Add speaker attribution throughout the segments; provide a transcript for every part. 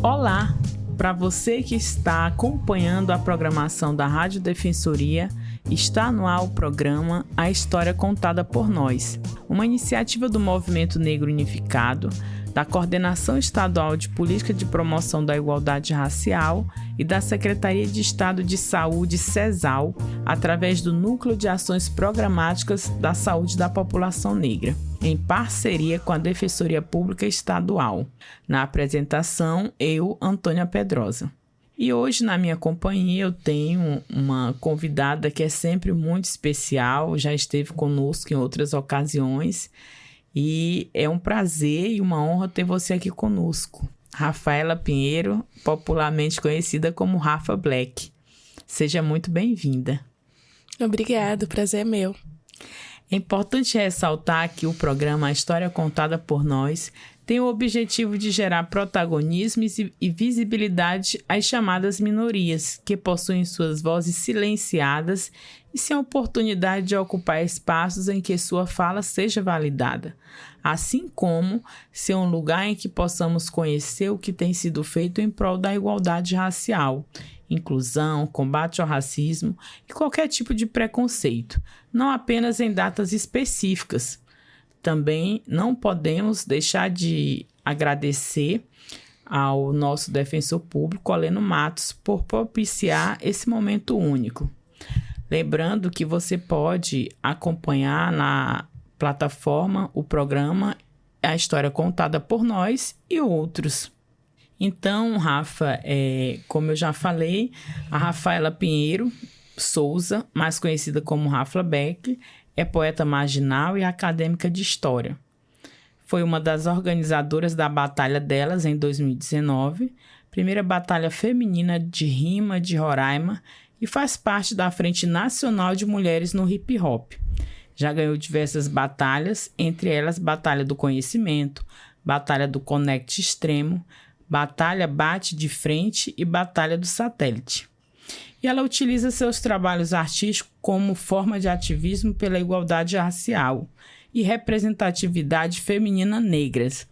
Speaker 1: Olá! Para você que está acompanhando a programação da Rádio Defensoria, está no ar o programa A História Contada por Nós, uma iniciativa do Movimento Negro Unificado, da Coordenação Estadual de Política de Promoção da Igualdade Racial e da Secretaria de Estado de Saúde, SESAL, através do Núcleo de Ações Programáticas da Saúde da População Negra, em parceria com a Defensoria Pública Estadual. Na apresentação, eu, Antônia Pedrosa. E hoje, na minha companhia, eu tenho uma convidada que é sempre muito especial, já esteve conosco em outras ocasiões, e é um prazer e uma honra ter você aqui conosco. Rafaela Pinheiro, popularmente conhecida como Rafa Black. Seja muito bem-vinda.
Speaker 2: Obrigada, o prazer é meu.
Speaker 1: É importante ressaltar que o programa A História Contada por Nós tem o objetivo de gerar protagonismo e visibilidade às chamadas minorias, que possuem suas vozes silenciadas e sem a oportunidade de ocupar espaços em que sua fala seja validada, assim como ser um lugar em que possamos conhecer o que tem sido feito em prol da igualdade racial, inclusão, combate ao racismo e qualquer tipo de preconceito, não apenas em datas específicas. Também não podemos deixar de agradecer ao nosso defensor público, Oleno Matos, por propiciar esse momento único. Lembrando que você pode acompanhar na plataforma o programa A História Contada por Nós e outros. Então, Rafa, como eu já falei, a Rafaela Pinheiro Souza, mais conhecida como Rafa Black, é poeta marginal e acadêmica de História. Foi uma das organizadoras da Batalha Delas em 2019, primeira batalha feminina de rima de Roraima, e faz parte da Frente Nacional de Mulheres no Hip Hop. Já ganhou diversas batalhas, entre elas Batalha do Conhecimento, Batalha do Conect Extremo, Batalha Bate de Frente e Batalha do Satélite. E ela utiliza seus trabalhos artísticos como forma de ativismo pela igualdade racial e representatividade feminina negras.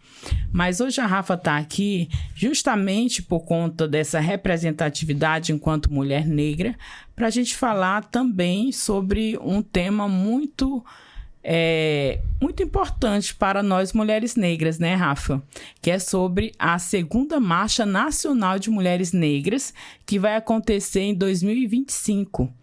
Speaker 1: Mas hoje a Rafa está aqui justamente por conta dessa representatividade enquanto mulher negra, para a gente falar também sobre um tema muito importante para nós mulheres negras, né, Rafa? Que é sobre a segunda Marcha Nacional de Mulheres Negras, que vai acontecer em 2025.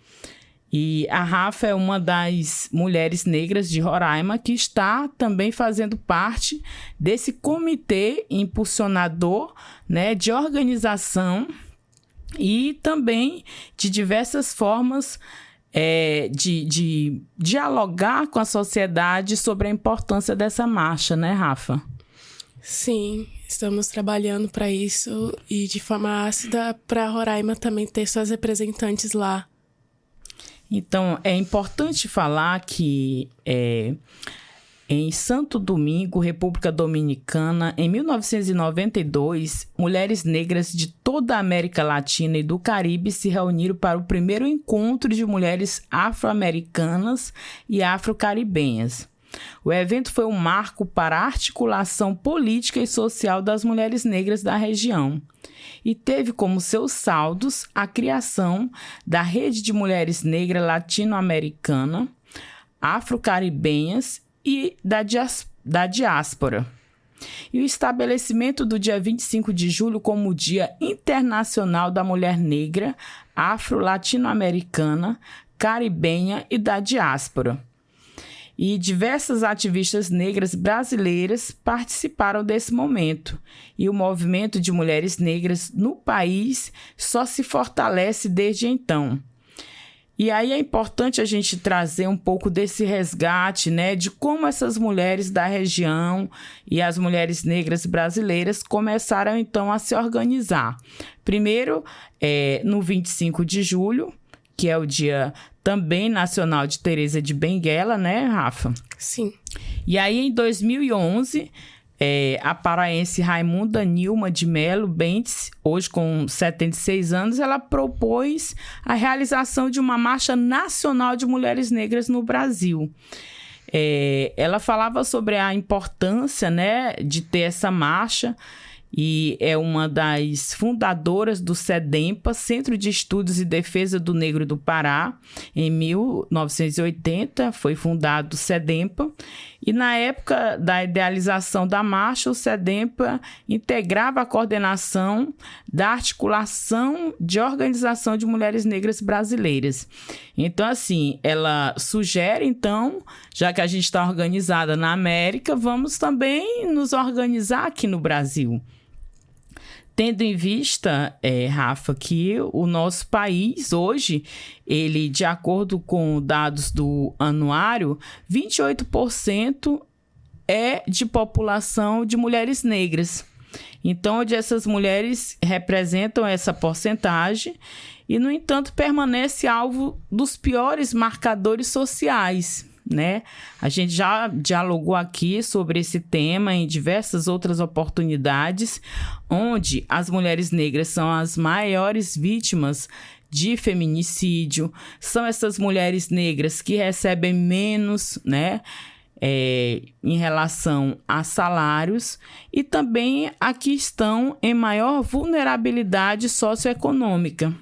Speaker 1: E a Rafa é uma das mulheres negras de Roraima que está também fazendo parte desse comitê impulsionador, né, de organização e também de diversas formas de dialogar com a sociedade sobre a importância dessa marcha, né, Rafa?
Speaker 2: Sim, estamos trabalhando para isso e de forma ácida para Roraima também ter suas representantes lá.
Speaker 1: Então, é importante falar que em Santo Domingo, República Dominicana, em 1992, mulheres negras de toda a América Latina e do Caribe se reuniram para o primeiro encontro de mulheres afro-americanas e afro-caribenhas. O evento foi um marco para a articulação política e social das mulheres negras da região e teve como seus saldos a criação da Rede de Mulheres Negras Latino-Americana, Afro-Caribenhas e da diáspora. E o estabelecimento do dia 25 de julho como Dia Internacional da Mulher Negra, Afro-Latino-Americana, Caribenha e da diáspora. E diversas ativistas negras brasileiras participaram desse momento. E o movimento de mulheres negras no país só se fortalece desde então. E aí é importante a gente trazer um pouco desse resgate, né, de como essas mulheres da região e as mulheres negras brasileiras começaram então a se organizar. Primeiro, no 25 de julho, que é o Dia também Nacional de Teresa de Benguela, né, Rafa?
Speaker 2: Sim.
Speaker 1: E aí, em 2011, a paraense Raimunda Nilma de Melo Bentes, hoje com 76 anos, ela propôs a realização de uma marcha nacional de mulheres negras no Brasil. Ela falava sobre a importância, né, de ter essa marcha e é uma das fundadoras do CEDEMPA, Centro de Estudos e Defesa do Negro do Pará. Em 1980 foi fundado o CEDEMPA, e na época da idealização da marcha, o CEDEMPA integrava a coordenação da articulação de organização de mulheres negras brasileiras. Então, assim, ela sugere, então, já que a gente está organizada na América, vamos também nos organizar aqui no Brasil. Tendo em vista, Rafa, que o nosso país hoje, ele, de acordo com dados do anuário, 28% é de população de mulheres negras. Então, onde essas mulheres representam essa porcentagem e, no entanto, permanece alvo dos piores marcadores sociais, né? A gente já dialogou aqui sobre esse tema em diversas outras oportunidades, onde as mulheres negras são as maiores vítimas de feminicídio, são essas mulheres negras que recebem menos, né? Em relação a salários, e também a que estão em maior vulnerabilidade socioeconômica.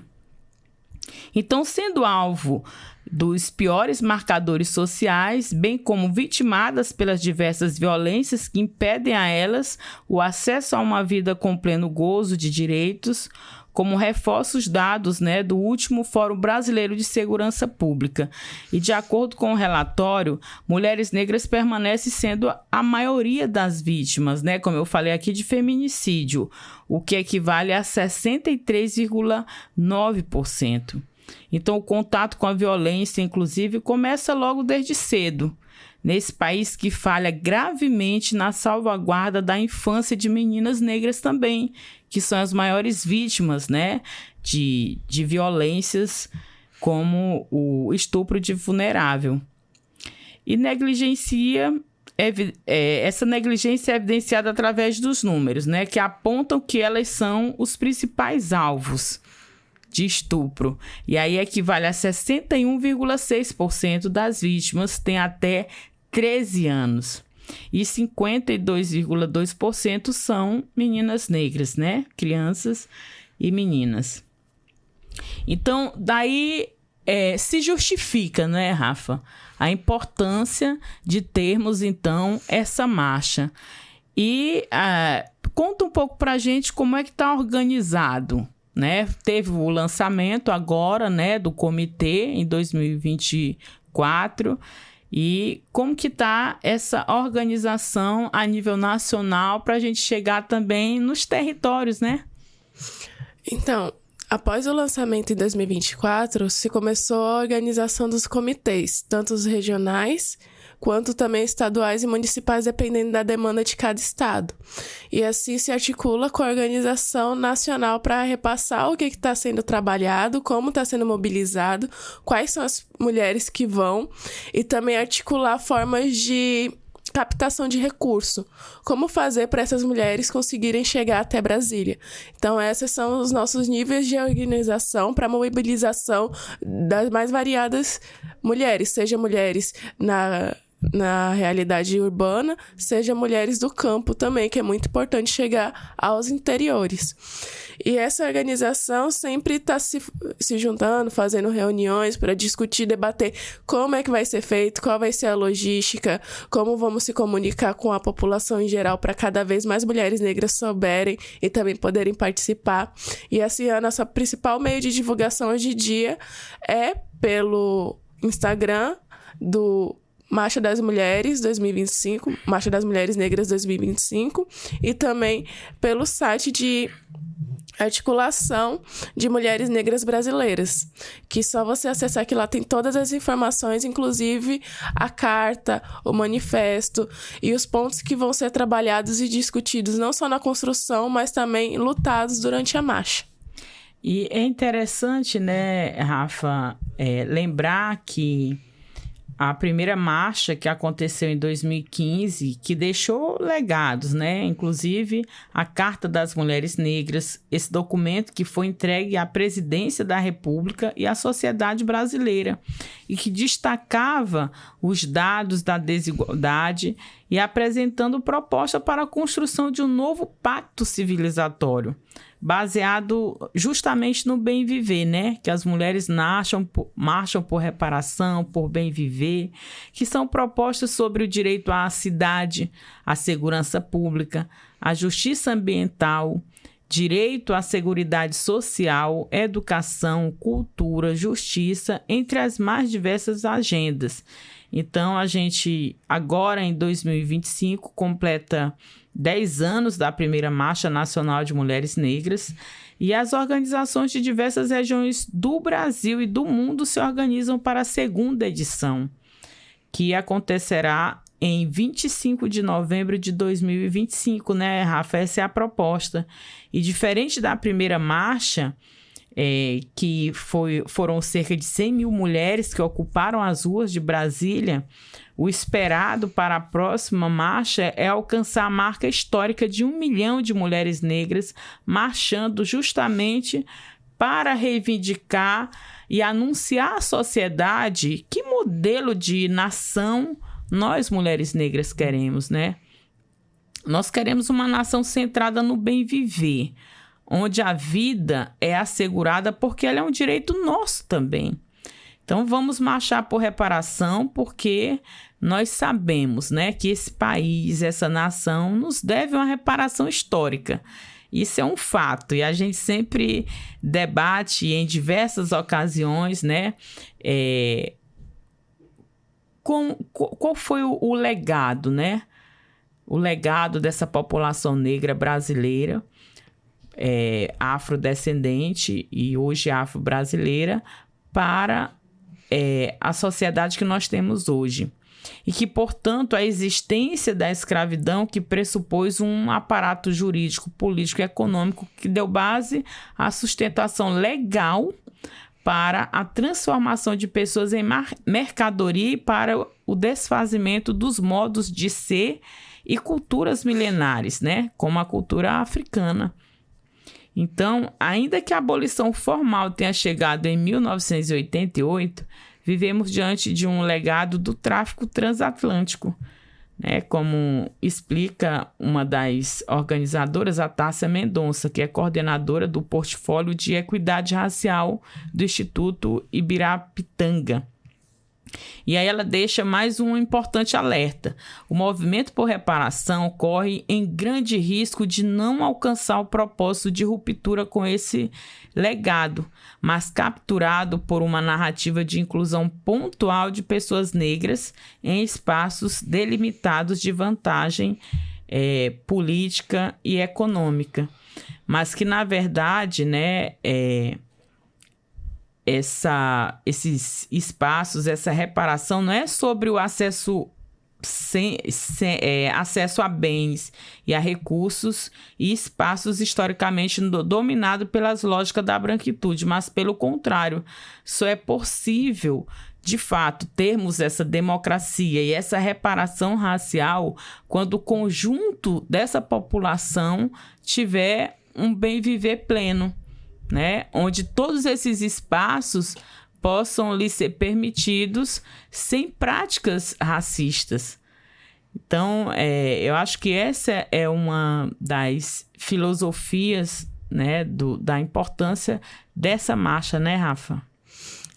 Speaker 1: Então, sendo alvo dos piores marcadores sociais, bem como vitimadas pelas diversas violências que impedem a elas o acesso a uma vida com pleno gozo de direitos, como reforça os dados, né, do último Fórum Brasileiro de Segurança Pública. E, de acordo com o relatório, mulheres negras permanecem sendo a maioria das vítimas, né, como eu falei aqui, de feminicídio, o que equivale a 63,9%. Então, o contato com a violência, inclusive, começa logo desde cedo, nesse país que falha gravemente na salvaguarda da infância de meninas negras também, que são as maiores vítimas, né, de violências como o estupro de vulnerável. E essa negligência é evidenciada através dos números, né, que apontam que elas são os principais alvos de estupro. E aí equivale a 61,6% das vítimas têm até 13 anos. E 52,2% são meninas negras, né? Crianças e meninas. Então, daí se justifica, né, Rafa, a importância de termos, então, essa marcha. E conta um pouco pra gente como é que está organizado, né? Teve o lançamento agora, né, do comitê em 2024, e como que está essa organização a nível nacional para a gente chegar também nos territórios, né?
Speaker 2: Então, após o lançamento em 2024, se começou a organização dos comitês, tanto os regionais quanto também estaduais e municipais, dependendo da demanda de cada estado. E assim se articula com a organização nacional para repassar o que está sendo trabalhado, como está sendo mobilizado, quais são as mulheres que vão, e também articular formas de captação de recurso. Como fazer para essas mulheres conseguirem chegar até Brasília. Então, esses são os nossos níveis de organização para mobilização das mais variadas mulheres, seja mulheres na realidade urbana, seja mulheres do campo também, que é muito importante chegar aos interiores. E essa organização sempre está se juntando, fazendo reuniões para discutir, debater como é que vai ser feito, qual vai ser a logística, como vamos se comunicar com a população em geral para cada vez mais mulheres negras souberem e também poderem participar. E assim, a nossa principal meio de divulgação hoje em dia é pelo Instagram do Marcha das Mulheres 2025, Marcha das Mulheres Negras 2025, e também pelo site de articulação de mulheres negras brasileiras, que só você acessar, que lá tem todas as informações, inclusive a carta, o manifesto e os pontos que vão ser trabalhados e discutidos, não só na construção, mas também lutados durante a marcha.
Speaker 1: E é interessante, né, Rafa, lembrar que a primeira marcha que aconteceu em 2015, que deixou legados, né? Inclusive a Carta das Mulheres Negras, esse documento que foi entregue à Presidência da República e à sociedade brasileira, e que destacava os dados da desigualdade e apresentando proposta para a construção de um novo pacto civilizatório, baseado justamente no bem viver, né? Que as mulheres marcham por reparação, por bem viver, que são propostas sobre o direito à cidade, à segurança pública, à justiça ambiental, direito à seguridade social, educação, cultura, justiça, entre as mais diversas agendas. Então, a gente, agora em 2025, completa 10 anos da primeira Marcha Nacional de Mulheres Negras, e as organizações de diversas regiões do Brasil e do mundo se organizam para a segunda edição, que acontecerá em 25 de novembro de 2025, né, Rafa? Essa é a proposta. E diferente da primeira marcha, que foram cerca de 100 mil mulheres que ocuparam as ruas de Brasília, o esperado para a próxima marcha é alcançar a marca histórica de 1 milhão de mulheres negras marchando justamente para reivindicar e anunciar à sociedade que modelo de nação nós, mulheres negras, queremos, né? Nós queremos uma nação centrada no bem viver, onde a vida é assegurada porque ela é um direito nosso também. Então, vamos marchar por reparação porque nós sabemos, né, que esse país, essa nação, nos deve uma reparação histórica. Isso é um fato e a gente sempre debate em diversas ocasiões, né, qual foi o legado, né? O legado dessa população negra brasileira, afrodescendente e hoje afro-brasileira, para a sociedade que nós temos hoje. E que, portanto, a existência da escravidão que pressupôs um aparato jurídico, político e econômico que deu base à sustentação legal para a transformação de pessoas em mercadoria e para o desfazimento dos modos de ser e culturas milenares, né? Como a cultura africana. Então, ainda que a abolição formal tenha chegado em 1988, vivemos diante de um legado do tráfico transatlântico, né? Como explica uma das organizadoras, a Tássia Mendonça, que é coordenadora do portfólio de equidade racial do Instituto Ibirapitanga. E aí ela deixa mais um importante alerta. O movimento por reparação corre em grande risco de não alcançar o propósito de ruptura com esse legado, mas capturado por uma narrativa de inclusão pontual de pessoas negras em espaços delimitados de vantagem política e econômica. Mas que, na verdade, né, esses espaços, essa reparação não é sobre o acesso a bens e a recursos e espaços historicamente dominados pelas lógicas da branquitude, mas pelo contrário, só é possível, de fato, termos essa democracia e essa reparação racial quando o conjunto dessa população tiver um bem viver pleno, né? Onde todos esses espaços possam lhe ser permitidos sem práticas racistas. Então, eu acho que essa é uma das filosofias, né, da importância dessa marcha, né, Rafa?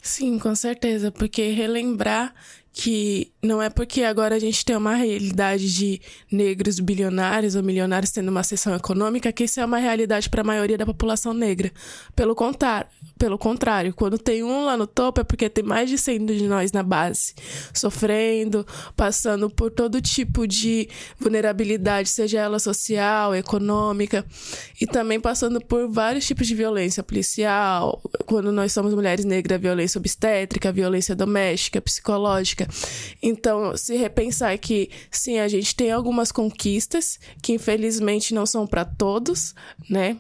Speaker 2: Sim, com certeza, porque relembrar que não é porque agora a gente tem uma realidade de negros bilionários ou milionários tendo uma ascensão econômica que isso é uma realidade para a maioria da população negra. Pelo contrário, quando tem um lá no topo é porque tem mais de 100 de nós na base, sofrendo, passando por todo tipo de vulnerabilidade, seja ela social, econômica, e também passando por vários tipos de violência policial, quando nós somos mulheres negras, violência obstétrica, violência doméstica, psicológica. Então, se repensar que, sim, a gente tem algumas conquistas que, infelizmente, não são para todos, né?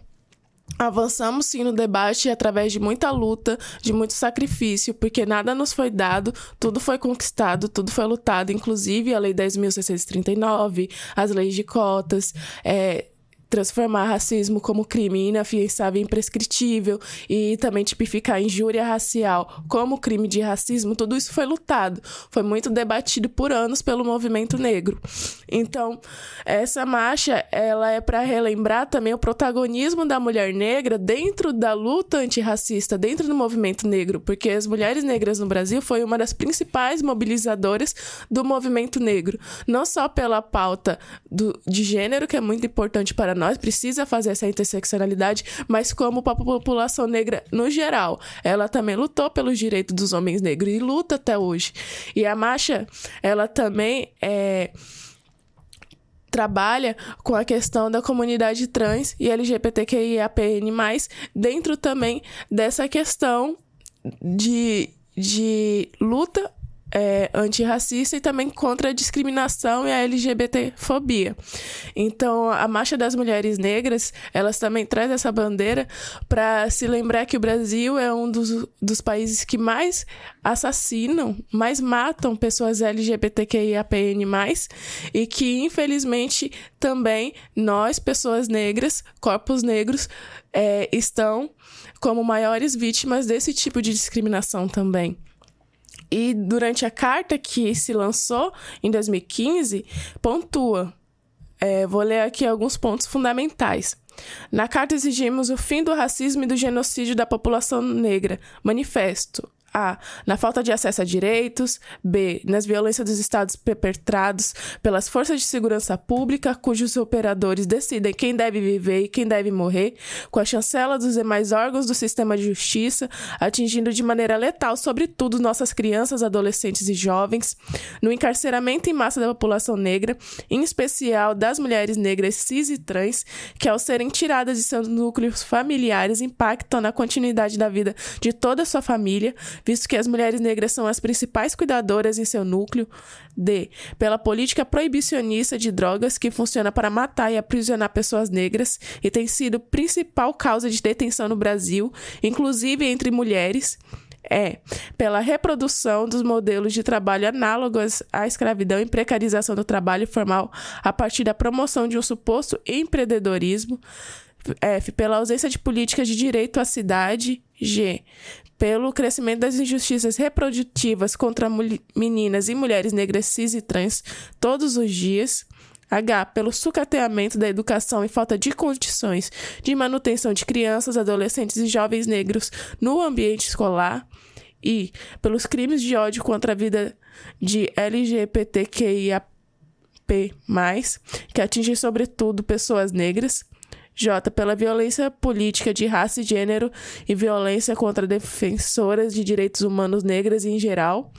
Speaker 2: Avançamos sim no debate através de muita luta, de muito sacrifício, porque nada nos foi dado, tudo foi conquistado, tudo foi lutado, inclusive a Lei 10.639, as leis de cotas, transformar racismo como crime inafiançável e imprescritível e também tipificar a injúria racial como crime de racismo, tudo isso foi lutado, foi muito debatido por anos pelo movimento negro. Então, essa marcha, ela é para relembrar também o protagonismo da mulher negra dentro da luta antirracista, dentro do movimento negro, porque as mulheres negras no Brasil foi uma das principais mobilizadoras do movimento negro, não só pela pauta de gênero, que é muito importante para nós, precisa fazer essa interseccionalidade, mas como a população negra no geral. Ela também lutou pelos direitos dos homens negros e luta até hoje. E a marcha, ela também trabalha com a questão da comunidade trans e LGBTQIAPN+, dentro também dessa questão de luta antirracista e também contra a discriminação e a LGBTfobia. Então, a Marcha das Mulheres Negras, elas também traz essa bandeira para se lembrar que o Brasil é um dos países que mais assassinam, mais matam pessoas LGBTQIAPN+, e que, infelizmente, também nós, pessoas negras, corpos negros, estão como maiores vítimas desse tipo de discriminação também. E durante a carta que se lançou em 2015, pontua. Vou ler aqui alguns pontos fundamentais. Na carta exigimos o fim do racismo e do genocídio da população negra. Manifesto. A. Na falta de acesso a direitos. B. Nas violências dos estados perpetrados pelas forças de segurança pública, cujos operadores decidem quem deve viver e quem deve morrer, com a chancela dos demais órgãos do sistema de justiça, atingindo de maneira letal, sobretudo, nossas crianças, adolescentes e jovens, no encarceramento em massa da população negra, em especial das mulheres negras cis e trans, que ao serem tiradas de seus núcleos familiares impactam na continuidade da vida de toda a sua família, visto que as mulheres negras são as principais cuidadoras em seu núcleo. D. Pela política proibicionista de drogas que funciona para matar e aprisionar pessoas negras e tem sido principal causa de detenção no Brasil, inclusive entre mulheres. Pela reprodução dos modelos de trabalho análogos à escravidão e precarização do trabalho formal a partir da promoção de um suposto empreendedorismo. F. Pela ausência de políticas de direito à cidade. G. Pelo crescimento das injustiças reprodutivas contra meninas e mulheres negras cis e trans todos os dias. H. Pelo sucateamento da educação e falta de condições de manutenção de crianças, adolescentes e jovens negros no ambiente escolar. I. Pelos crimes de ódio contra a vida de LGBTQIAP+, que atingem sobretudo pessoas negras. J. Pela violência política de raça e gênero e violência contra defensoras de direitos humanos negras em geral.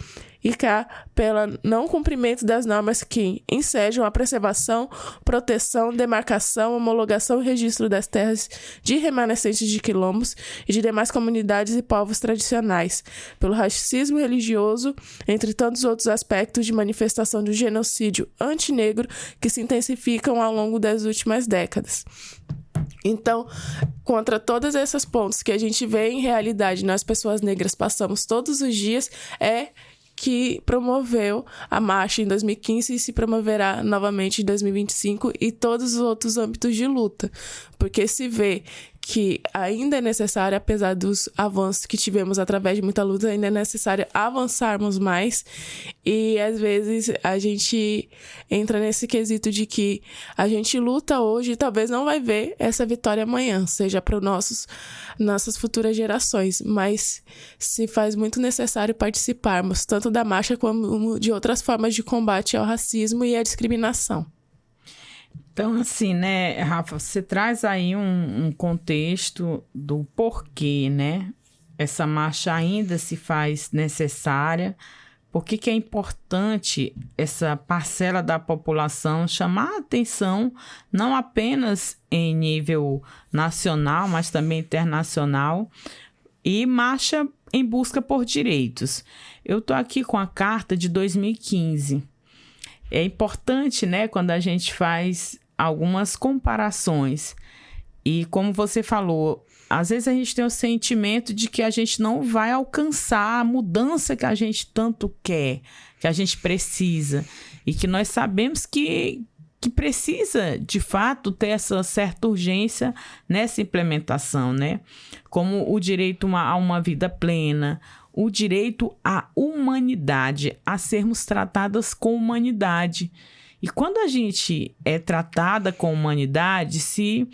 Speaker 2: E K. Pelo não cumprimento das normas que ensejam a preservação, proteção, demarcação, homologação e registro das terras de remanescentes de quilombos e de demais comunidades e povos tradicionais. Pelo racismo religioso, entre tantos outros aspectos de manifestação do genocídio antinegro que se intensificam ao longo das últimas décadas. Então, contra todos esses pontos que a gente vê em realidade, nós pessoas negras passamos todos os dias, que promoveu a marcha em 2015 e se promoverá novamente em 2025 e todos os outros âmbitos de luta. Porque se vê que ainda é necessário, apesar dos avanços que tivemos através de muita luta, ainda é necessário avançarmos mais e às vezes a gente entra nesse quesito de que a gente luta hoje e talvez não vai ver essa vitória amanhã, seja para nossas futuras gerações, mas se faz muito necessário participarmos tanto da marcha como de outras formas de combate ao racismo e à discriminação.
Speaker 1: Então, assim, né, Rafa, você traz aí um contexto do porquê, né? Essa marcha ainda se faz necessária. Por que é importante essa parcela da população chamar a atenção, não apenas em nível nacional, mas também internacional, e marcha em busca por direitos. Eu estou aqui com a carta de 2015. É importante, né, quando a gente faz algumas comparações. E como você falou, às vezes a gente tem o sentimento de que a gente não vai alcançar a mudança que a gente tanto quer, que a gente precisa. E que nós sabemos que precisa, de fato, ter essa certa urgência nessa implementação, né? Como o direito a uma vida plena, o direito à humanidade, a sermos tratadas com humanidade. E quando a gente é tratada com humanidade,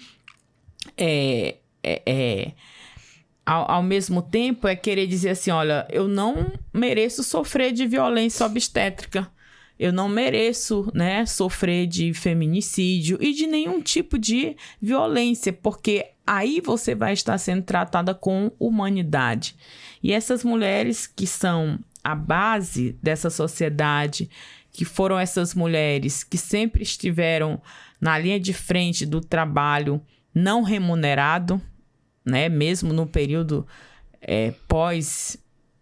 Speaker 1: ao mesmo tempo é querer dizer assim, olha, eu não mereço sofrer de violência obstétrica, eu não mereço, né, sofrer de feminicídio e de nenhum tipo de violência, porque aí você vai estar sendo tratada com humanidade. E essas mulheres que são a base dessa sociedade, que foram essas mulheres que sempre estiveram na linha de frente do trabalho não remunerado, né, mesmo no período pós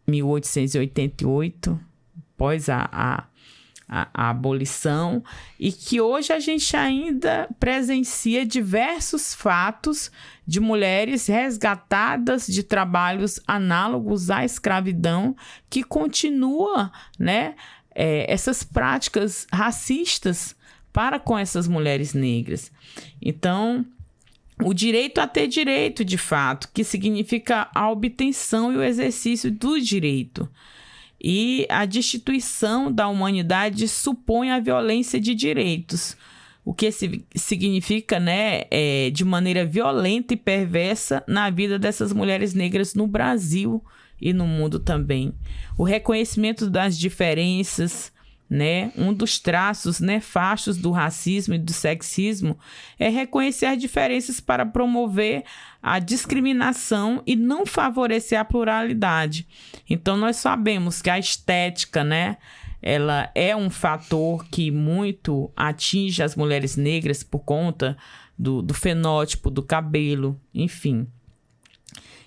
Speaker 1: 1888, pós a abolição, e que hoje a gente ainda presencia diversos fatos de mulheres resgatadas de trabalhos análogos à escravidão, que continua, né, essas práticas racistas para com essas mulheres negras. Então, o direito a ter direito, de fato, que significa a obtenção e o exercício do direito. E a destituição da humanidade supõe a violência de direitos, o que significa, né, de maneira violenta e perversa na vida dessas mulheres negras no Brasil e no mundo também. O reconhecimento das diferenças, né, um dos traços nefastos do racismo e do sexismo é reconhecer as diferenças para promover a discriminação e não favorecer a pluralidade. Então, nós sabemos que a estética, né, ela é um fator que muito atinge as mulheres negras por conta do fenótipo, do cabelo, enfim.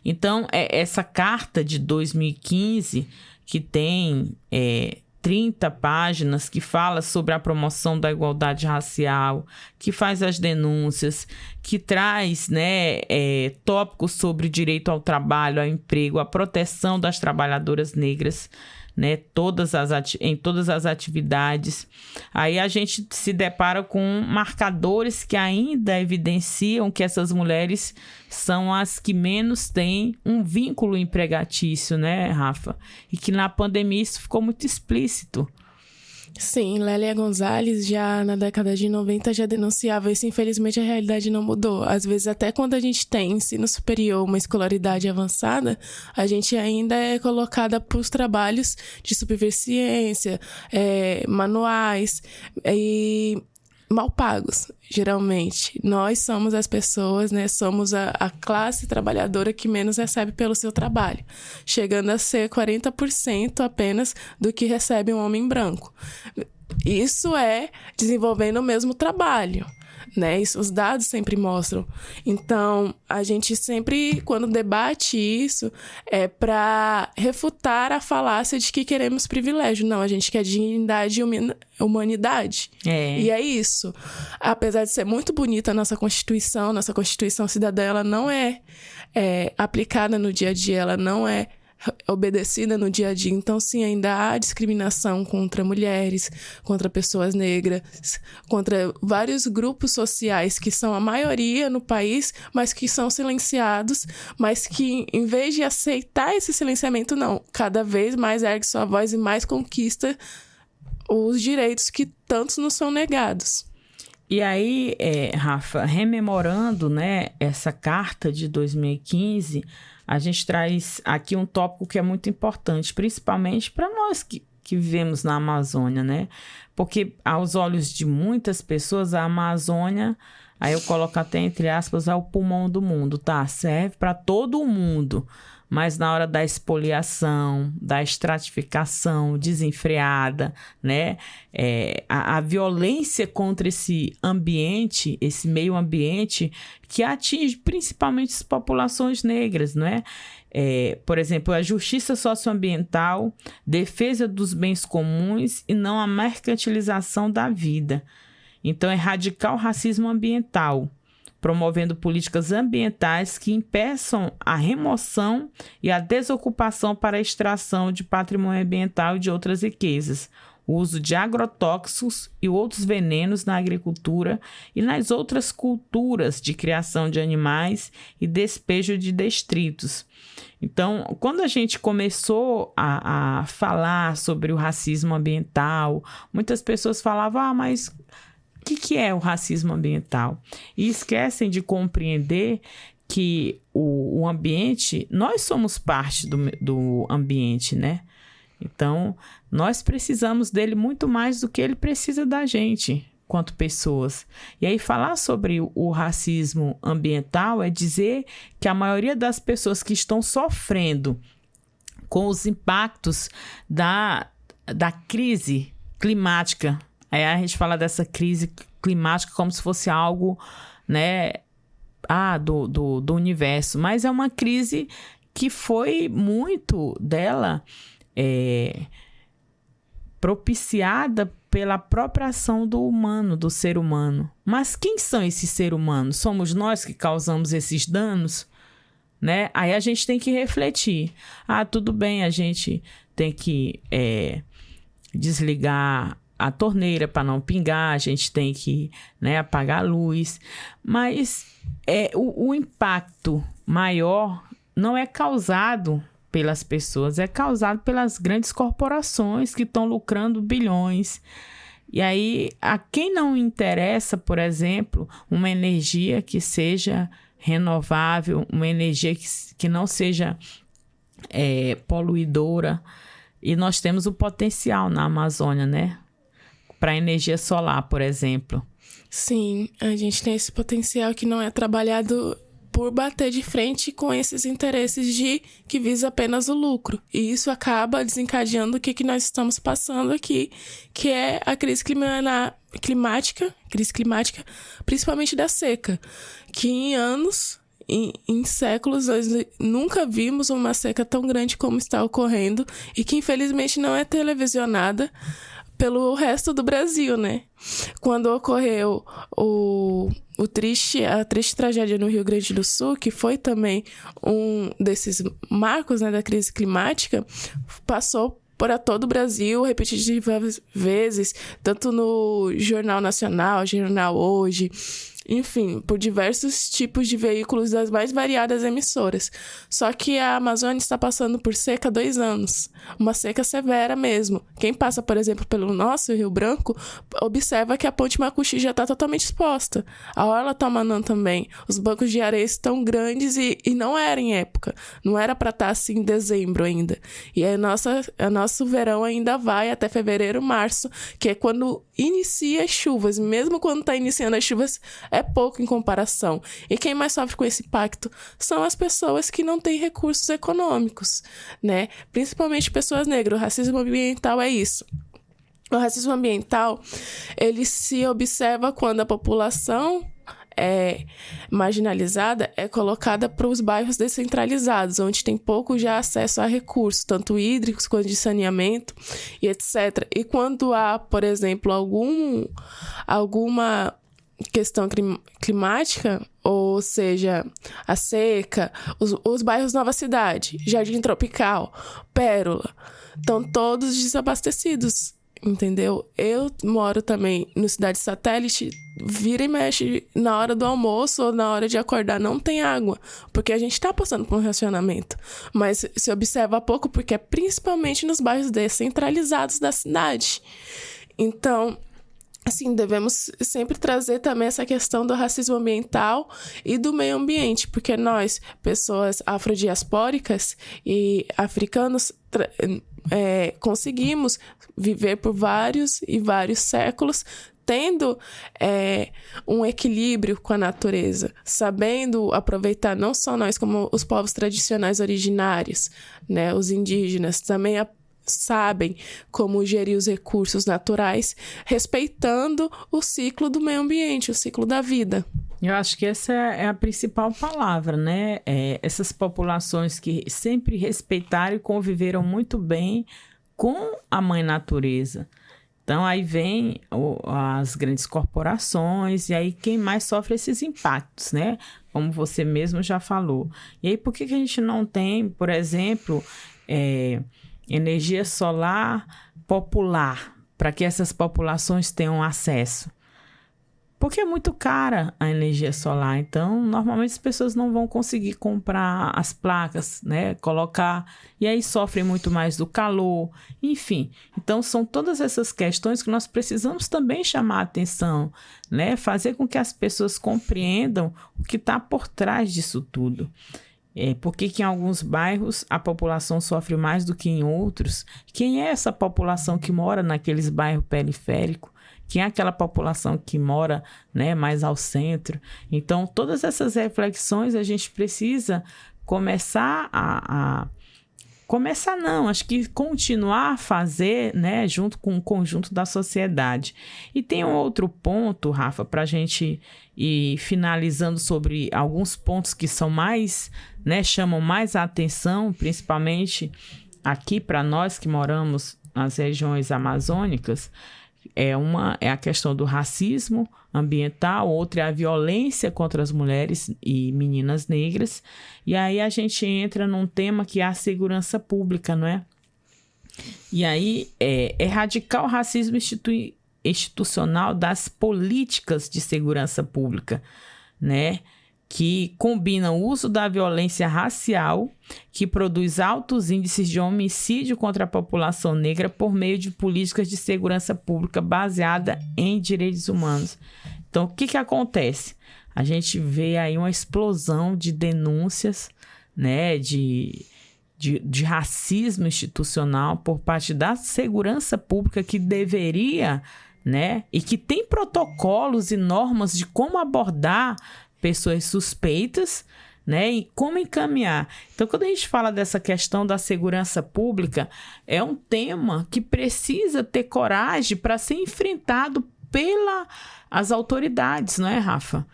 Speaker 1: Então, essa carta de 2015, que tem 30 páginas, que fala sobre a promoção da igualdade racial, que faz as denúncias, que traz, né, tópicos sobre direito ao trabalho, ao emprego, a proteção das trabalhadoras negras, né, em todas as atividades. Aí a gente se depara com marcadores que ainda evidenciam que essas mulheres são as que menos têm um vínculo empregatício, né, Rafa? E que na pandemia isso ficou muito explícito.
Speaker 2: Sim, Lélia Gonzalez já na década de 90 já denunciava isso. Infelizmente a realidade não mudou. Às vezes até quando a gente tem ensino superior, uma escolaridade avançada, a gente ainda é colocada para os trabalhos de subserviência, manuais e mal pagos, geralmente. Nós somos as pessoas, né? Somos a classe trabalhadora que menos recebe pelo seu trabalho, chegando a ser 40% apenas do que recebe um homem branco. Isso é desenvolvendo o mesmo trabalho, né? Isso, os dados sempre mostram. Então, a gente sempre, quando debate isso, é para refutar a falácia de que queremos privilégio. Não, a gente quer dignidade e humanidade. E é isso. Apesar de ser muito bonita a nossa Constituição cidadã, ela não é aplicada no dia a dia, ela não é obedecida no dia a dia. Então, sim, ainda há discriminação contra mulheres, contra pessoas negras, contra vários grupos sociais que são a maioria no país, mas que são silenciados, mas que, em vez de aceitar esse silenciamento, não, cada vez mais ergue sua voz e mais conquista os direitos que tantos nos são negados.
Speaker 1: E aí, Rafa, rememorando, né, essa carta de 2015, a gente traz aqui um tópico que é muito importante, principalmente para nós que vivemos na Amazônia, né? Porque aos olhos de muitas pessoas, a Amazônia, aí eu coloco até entre aspas, é o pulmão do mundo, tá? Serve para todo o mundo, mas na hora da espoliação, da estratificação desenfreada, né? A violência contra esse ambiente, esse meio ambiente, que atinge principalmente as populações negras, não é? Por exemplo, a justiça socioambiental, defesa dos bens comuns e não a mercantilização da vida. Então, erradicar o racismo ambiental, promovendo políticas ambientais que impeçam a remoção e a desocupação para a extração de patrimônio ambiental e de outras riquezas, o uso de agrotóxicos e outros venenos na agricultura e nas outras culturas de criação de animais e despejo de detritos. Então, quando a gente começou a falar sobre o racismo ambiental, muitas pessoas falavam, mas o que é o racismo ambiental? E esquecem de compreender que o ambiente, nós somos parte do ambiente, né? Então, nós precisamos dele muito mais do que ele precisa da gente, quanto pessoas. E aí, falar sobre o racismo ambiental é dizer que a maioria das pessoas que estão sofrendo com os impactos da crise climática, aí a gente fala dessa crise climática como se fosse algo, né, do universo, mas é uma crise que foi muito dela propiciada pela própria ação do humano, do ser humano. Mas quem são esses seres humanos? Somos nós que causamos esses danos? Né? Aí a gente tem que refletir. Tudo bem, a gente tem que desligar a torneira para não pingar, a gente tem que, né, apagar a luz. Mas o impacto maior não é causado pelas pessoas, é causado pelas grandes corporações que estão lucrando bilhões. E aí, a quem não interessa, por exemplo, uma energia que seja renovável, uma energia que não seja poluidora, e nós temos o potencial na Amazônia, né? Para energia solar, por exemplo.
Speaker 2: Sim, a gente tem esse potencial que não é trabalhado por bater de frente com esses interesses que visa apenas o lucro. E isso acaba desencadeando o que nós estamos passando aqui, que é a crise climática, principalmente da seca, que em anos, em séculos, nós nunca vimos uma seca tão grande como está ocorrendo e que infelizmente não é televisionada pelo resto do Brasil, né? Quando ocorreu a triste tragédia no Rio Grande do Sul, que foi também um desses marcos, né, da crise climática, passou por todo o Brasil, repetitivas vezes, tanto no Jornal Nacional, Jornal Hoje, enfim, por diversos tipos de veículos das mais variadas emissoras. Só que a Amazônia está passando por seca há 2 anos. Uma seca severa mesmo. Quem passa, por exemplo, pelo nosso Rio Branco, observa que a Ponte Macuxi já está totalmente exposta. A orla Tamanã também. Os bancos de areia estão grandes e não era em época. Não era para estar assim em dezembro ainda. E nosso verão ainda vai até fevereiro, março, que é quando inicia as chuvas. Mesmo quando está iniciando as chuvas, é pouco em comparação. E quem mais sofre com esse impacto são as pessoas que não têm recursos econômicos, né? Principalmente pessoas negras. O racismo ambiental é isso. O racismo ambiental, ele se observa quando a população marginalizada é colocada para os bairros descentralizados, onde tem pouco já acesso a recursos, tanto hídricos quanto de saneamento e etc. E quando há, por exemplo, alguma questão climática, ou seja, a seca, os bairros Nova Cidade, Jardim Tropical, Pérola, estão todos desabastecidos, entendeu? Eu moro também no Cidade Satélite, vira e mexe na hora do almoço ou na hora de acordar, não tem água, porque a gente está passando por um racionamento, mas se observa pouco porque é principalmente nos bairros descentralizados da cidade. Então, assim, devemos sempre trazer também essa questão do racismo ambiental e do meio ambiente, porque nós, pessoas afrodiaspóricas e africanos, conseguimos viver por vários e vários séculos tendo um equilíbrio com a natureza, sabendo aproveitar não só nós como os povos tradicionais originários, né, os indígenas, também sabem como gerir os recursos naturais, respeitando o ciclo do meio ambiente, o ciclo da vida.
Speaker 1: Eu acho que essa é a principal palavra, né? Essas populações que sempre respeitaram e conviveram muito bem com a mãe natureza. Então, aí vem as grandes corporações, e aí quem mais sofre esses impactos, né? Como você mesmo já falou. E aí, por que a gente não tem, por exemplo, energia solar popular, para que essas populações tenham acesso? Porque é muito cara a energia solar, então normalmente as pessoas não vão conseguir comprar as placas, né, colocar, e aí sofrem muito mais do calor, enfim. Então são todas essas questões que nós precisamos também chamar a atenção, né, fazer com que as pessoas compreendam o que está por trás disso tudo. Por que em alguns bairros a população sofre mais do que em outros? Quem é essa população que mora naqueles bairros periféricos? Quem é aquela população que mora, né, mais ao centro? Então, todas essas reflexões a gente precisa começar acho que continuar a fazer, né, junto com o conjunto da sociedade. E tem um outro ponto, Rafa, para a gente ir finalizando sobre alguns pontos que são mais, né, chamam mais a atenção, principalmente aqui para nós que moramos nas regiões amazônicas. É a questão do racismo ambiental, outra é a violência contra as mulheres e meninas negras. E aí a gente entra num tema que é a segurança pública, não é? E aí erradicar o racismo institucional das políticas de segurança pública, né? Que combina o uso da violência racial, que produz altos índices de homicídio contra a população negra por meio de políticas de segurança pública baseada em direitos humanos. Então, o que acontece? A gente vê aí uma explosão de denúncias, né, de racismo institucional por parte da segurança pública que deveria, né, e que tem protocolos e normas de como abordar pessoas suspeitas, né, e como encaminhar. Então, quando a gente fala dessa questão da segurança pública, é um tema que precisa ter coragem para ser enfrentado pelas autoridades, não é, Rafa?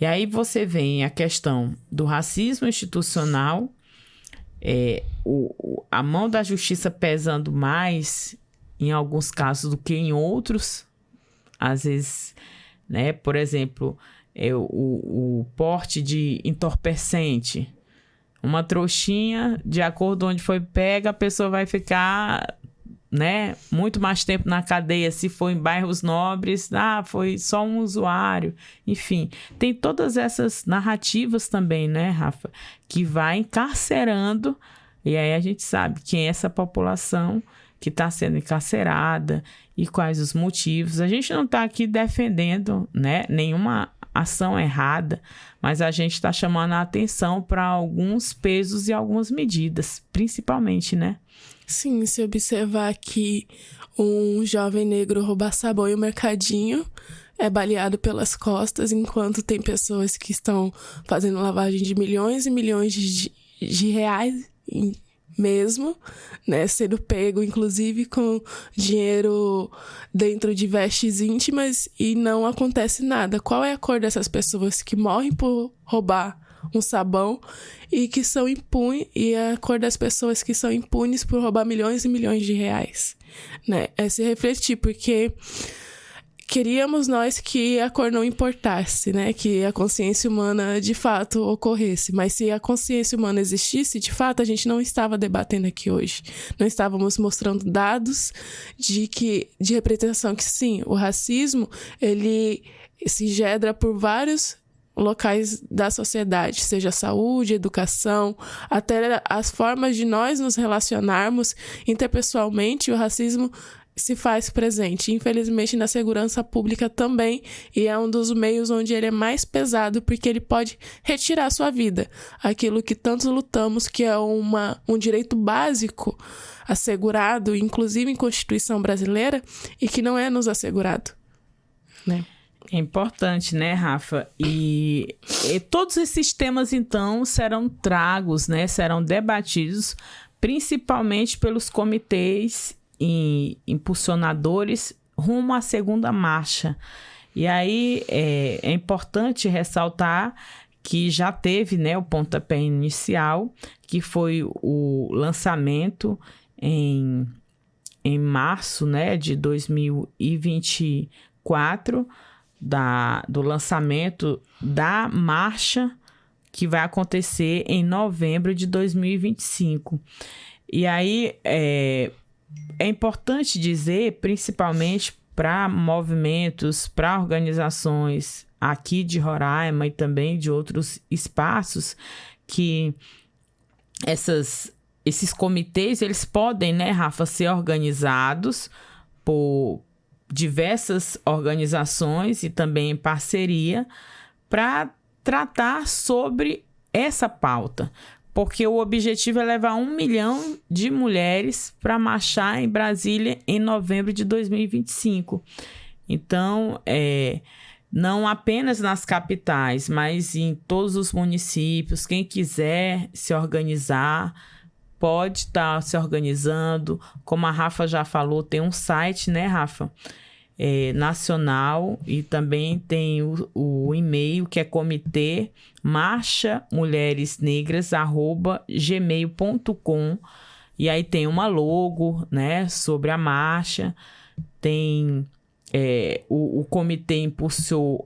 Speaker 1: E aí você vem a questão do racismo institucional, a mão da justiça pesando mais em alguns casos do que em outros. Às vezes, né, por exemplo, o porte de entorpecente. Uma trouxinha, de acordo com onde foi pega, a pessoa vai ficar, né, muito mais tempo na cadeia. Se for em bairros nobres, foi só um usuário. Enfim, tem todas essas narrativas também, né, Rafa, que vai encarcerando, e aí a gente sabe quem é essa população que está sendo encarcerada e quais os motivos. A gente não está aqui defendendo, né, nenhuma ação errada, mas a gente está chamando a atenção para alguns pesos e algumas medidas, principalmente, né?
Speaker 2: Sim, se observar que um jovem negro roubar sabão em um mercadinho é baleado pelas costas, enquanto tem pessoas que estão fazendo lavagem de milhões e milhões de reais mesmo, né, sendo pego, inclusive, com dinheiro dentro de vestes íntimas e não acontece nada. Qual é a cor dessas pessoas que morrem por roubar um sabão e que são impunes, e a cor das pessoas que são impunes por roubar milhões e milhões de reais, né? É se refletir, porque queríamos nós que a cor não importasse, né? Que a consciência humana de fato ocorresse. Mas se a consciência humana existisse, de fato, a gente não estava debatendo aqui hoje. Não estávamos mostrando dados de representação que sim, o racismo, ele se engendra por vários locais da sociedade, seja saúde, educação, até as formas de nós nos relacionarmos interpessoalmente. O racismo se faz presente, infelizmente, na segurança pública também, e é um dos meios onde ele é mais pesado, porque ele pode retirar a sua vida, aquilo que tantos lutamos, que é um direito básico assegurado, inclusive em Constituição brasileira, e que não é nos assegurado, né?
Speaker 1: É importante, né, Rafa? E todos esses temas, então, serão tragos, né? Serão debatidos, principalmente pelos comitês e impulsionadores rumo à segunda marcha. E aí é importante ressaltar que já teve, né, o pontapé inicial, que foi o lançamento em em março, né, de 2024, do lançamento da marcha que vai acontecer em novembro de 2025. E aí é importante dizer, principalmente para movimentos, para organizações aqui de Roraima e também de outros espaços, que esses comitês, eles podem, né, Rafa, ser organizados por diversas organizações e também em parceria para tratar sobre essa pauta, porque o objetivo é levar 1 milhão de mulheres para marchar em Brasília em novembro de 2025. Então, não apenas nas capitais, mas em todos os municípios, quem quiser se organizar, pode estar se organizando. Como a Rafa já falou, tem um site, né, Rafa? Nacional, e também tem o e-mail, que é comitê marchamulheresnegras@gmail.com, e aí tem uma logo, né, sobre a marcha, tem o comitê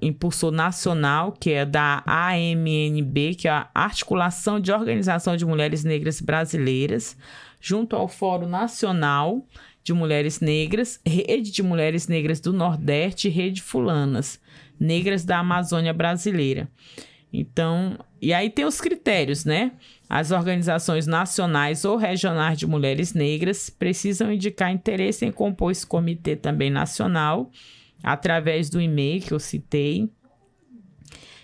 Speaker 1: impulsor nacional, que é da AMNB, que é a Articulação de Organização de Mulheres Negras Brasileiras, junto ao Fórum Nacional de Mulheres Negras, Rede de Mulheres Negras do Nordeste e Rede Fulanas, Negras da Amazônia Brasileira. Então, e aí tem os critérios, né? As organizações nacionais ou regionais de mulheres negras precisam indicar interesse em compor esse comitê também nacional, através do e-mail que eu citei.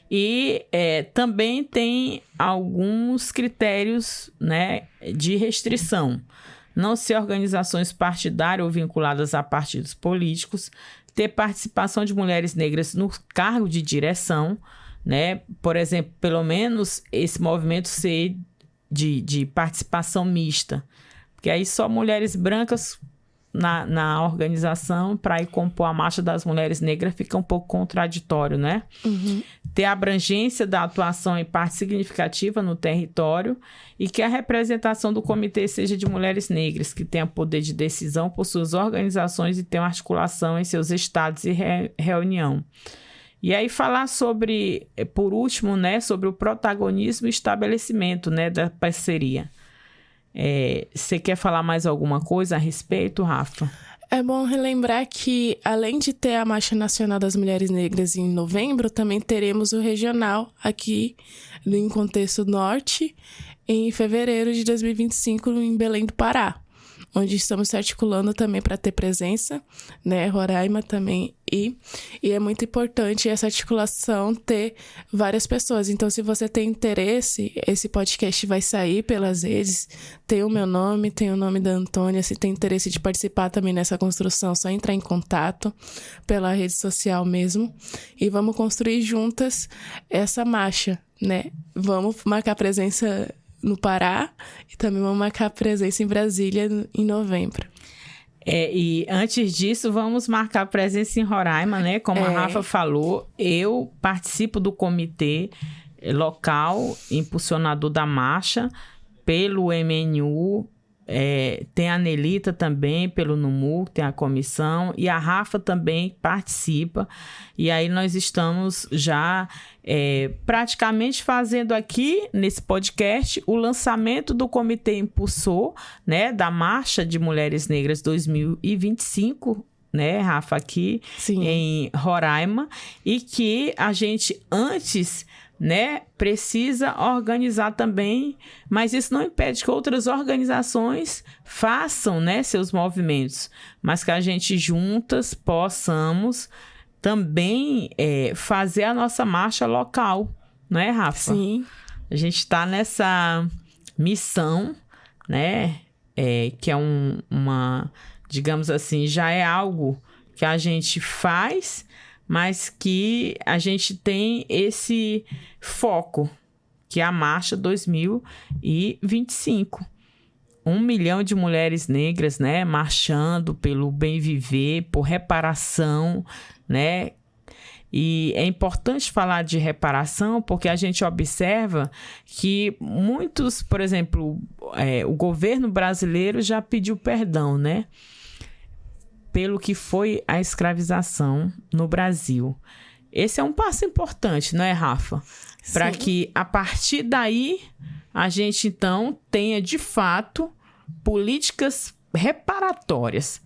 Speaker 1: E também tem alguns critérios, né, de restrição. Não ser organizações partidárias ou vinculadas a partidos políticos, ter participação de mulheres negras no cargo de direção, né? Por exemplo, pelo menos esse movimento ser de participação mista, porque aí só mulheres brancas na organização para ir compor a marcha das mulheres negras fica um pouco contraditório, né?
Speaker 2: Uhum.
Speaker 1: Ter abrangência da atuação em parte significativa no território e que a representação do comitê seja de mulheres negras, que tenham poder de decisão por suas organizações e tenham articulação em seus estados e reunião. E aí falar sobre, por último, né, sobre o protagonismo e estabelecimento, né, da parceria. Você quer falar mais alguma coisa a respeito, Rafa?
Speaker 2: É bom relembrar que, além de ter a Marcha Nacional das Mulheres Negras em novembro, também teremos o regional aqui em Contexto Norte em fevereiro de 2025 em Belém do Pará, onde estamos se articulando também para ter presença, né, Roraima também, e é muito importante essa articulação ter várias pessoas. Então, se você tem interesse, esse podcast vai sair pelas redes, tem o meu nome, tem o nome da Antônia, se tem interesse de participar também nessa construção, só entrar em contato pela rede social mesmo, e vamos construir juntas essa marcha, né, vamos marcar presença no Pará e também vamos marcar presença em Brasília em novembro.
Speaker 1: E antes disso, vamos marcar presença em Roraima, né? Como a Rafa falou, eu participo do comitê local, impulsionador da marcha, pelo MNU, tem a Nelita também, pelo NUMU, tem a comissão, e a Rafa também participa. E aí nós estamos já praticamente fazendo aqui, nesse podcast, o lançamento do Comitê Impulsor, né, da Marcha de Mulheres Negras 2025, né, Rafa, aqui
Speaker 2: Sim.
Speaker 1: em Roraima, e que a gente antes, né, precisa organizar também, mas isso não impede que outras organizações façam, né, seus movimentos, mas que a gente juntas possamos também fazer a nossa marcha local, não é, Rafa?
Speaker 2: Sim.
Speaker 1: A gente está nessa missão, né, que é uma, digamos assim, já é algo que a gente faz, mas que a gente tem esse foco, que é a Marcha 2025. 1 milhão de mulheres negras, né, marchando pelo bem viver, por reparação, né? E é importante falar de reparação porque a gente observa que muitos, por exemplo, o governo brasileiro já pediu perdão, né? pelo que foi a escravização no Brasil. Esse é um passo importante, não é, Rafa? Para que, a partir daí, a gente, então, tenha, de fato, políticas reparatórias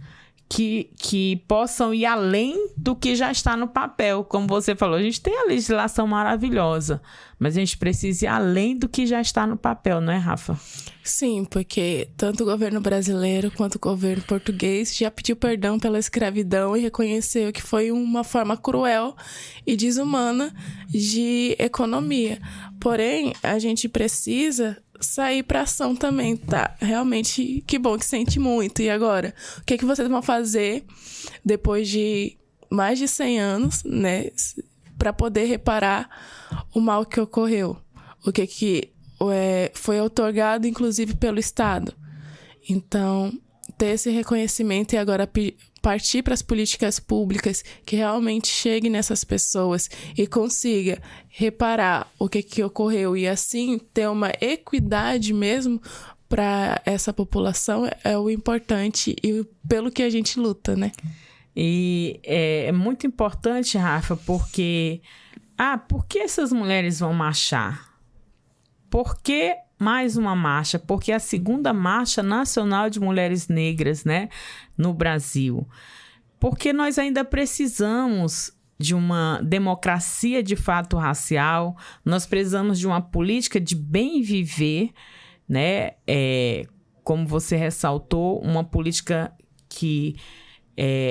Speaker 1: que possam ir além do que já está no papel. Como você falou, a gente tem a legislação maravilhosa, mas a gente precisa ir além do que já está no papel, não é, Rafa?
Speaker 2: Sim, porque tanto o governo brasileiro quanto o governo português já pediu perdão pela escravidão e reconheceu que foi uma forma cruel e desumana de economia. Porém, a gente precisa sair para ação também, tá? Realmente, que bom que sente muito. E agora? O que vocês vão fazer depois de mais de 100 anos, né? Para poder reparar o mal que ocorreu? O que foi outorgado, inclusive, pelo Estado. Então, ter esse reconhecimento e agora partir para as políticas públicas que realmente chegue nessas pessoas e consiga reparar o que ocorreu e assim ter uma equidade mesmo para essa população é o importante e pelo que a gente luta, né?
Speaker 1: E é muito importante, Rafa, porque por que essas mulheres vão marchar? Por que mais uma marcha? Porque é a segunda marcha nacional de mulheres negras, né, no Brasil. Porque nós ainda precisamos de uma democracia de fato racial, nós precisamos de uma política de bem viver, né, como você ressaltou, uma política que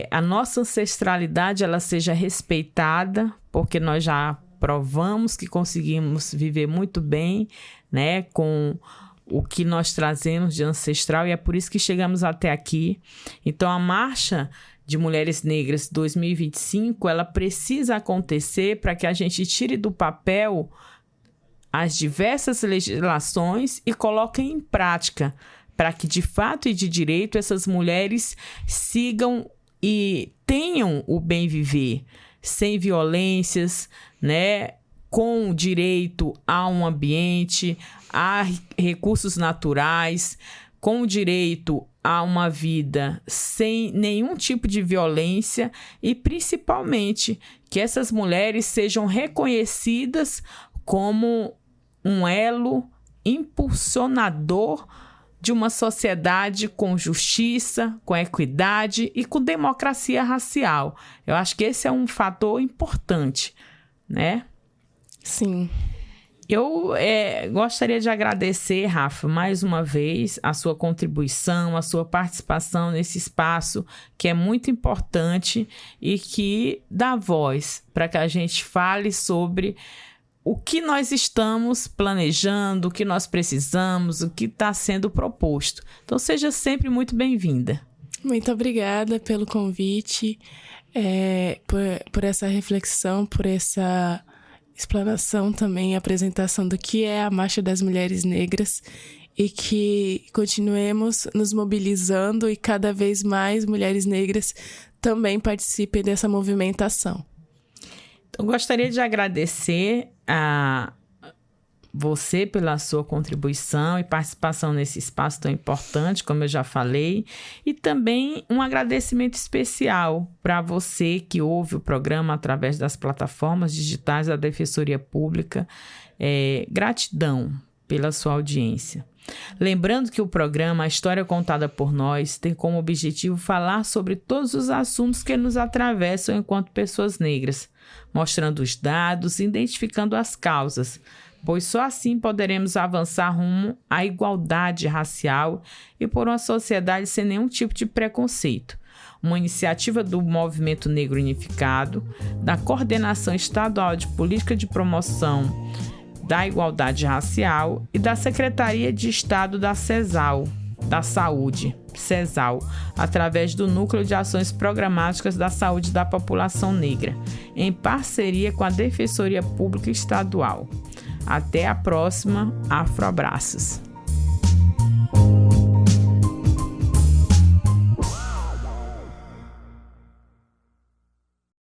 Speaker 1: a nossa ancestralidade ela seja respeitada, porque nós já provamos que conseguimos viver muito bem, né, com o que nós trazemos de ancestral e é por isso que chegamos até aqui. Então, a Marcha de Mulheres Negras 2025, ela precisa acontecer para que a gente tire do papel as diversas legislações e coloque em prática, para que, de fato e de direito, essas mulheres sigam e tenham o bem viver, sem violências, né? Com direito a um ambiente, a recursos naturais, com direito a uma vida sem nenhum tipo de violência e, principalmente, que essas mulheres sejam reconhecidas como um elo impulsionador de uma sociedade com justiça, com equidade e com democracia racial. Eu acho que esse é um fator importante, né?
Speaker 2: Sim.
Speaker 1: Eu gostaria de agradecer, Rafa, mais uma vez, a sua contribuição, a sua participação nesse espaço que é muito importante e que dá voz para que a gente fale sobre o que nós estamos planejando, o que nós precisamos, o que está sendo proposto. Então, seja sempre muito bem-vinda.
Speaker 2: Muito obrigada pelo convite, por essa reflexão, por essa explanação também, apresentação do que é a Marcha das Mulheres Negras e que continuemos nos mobilizando e cada vez mais mulheres negras também participem dessa movimentação.
Speaker 1: Eu gostaria de agradecer a você pela sua contribuição e participação nesse espaço tão importante, como eu já falei, e também um agradecimento especial para você que ouve o programa através das plataformas digitais da Defensoria Pública. Gratidão pela sua audiência. Lembrando que o programa A História Contada por Nós tem como objetivo falar sobre todos os assuntos que nos atravessam enquanto pessoas negras, mostrando os dados e identificando as causas, pois só assim poderemos avançar rumo à igualdade racial e por uma sociedade sem nenhum tipo de preconceito. Uma iniciativa do Movimento Negro Unificado, da Coordenação Estadual de Política de Promoção da Igualdade Racial e da Secretaria de Estado da CESAL, da Saúde, CESAL, através do Núcleo de Ações Programáticas da Saúde da População Negra, em parceria com a Defensoria Pública Estadual. Até a próxima. Afroabraços.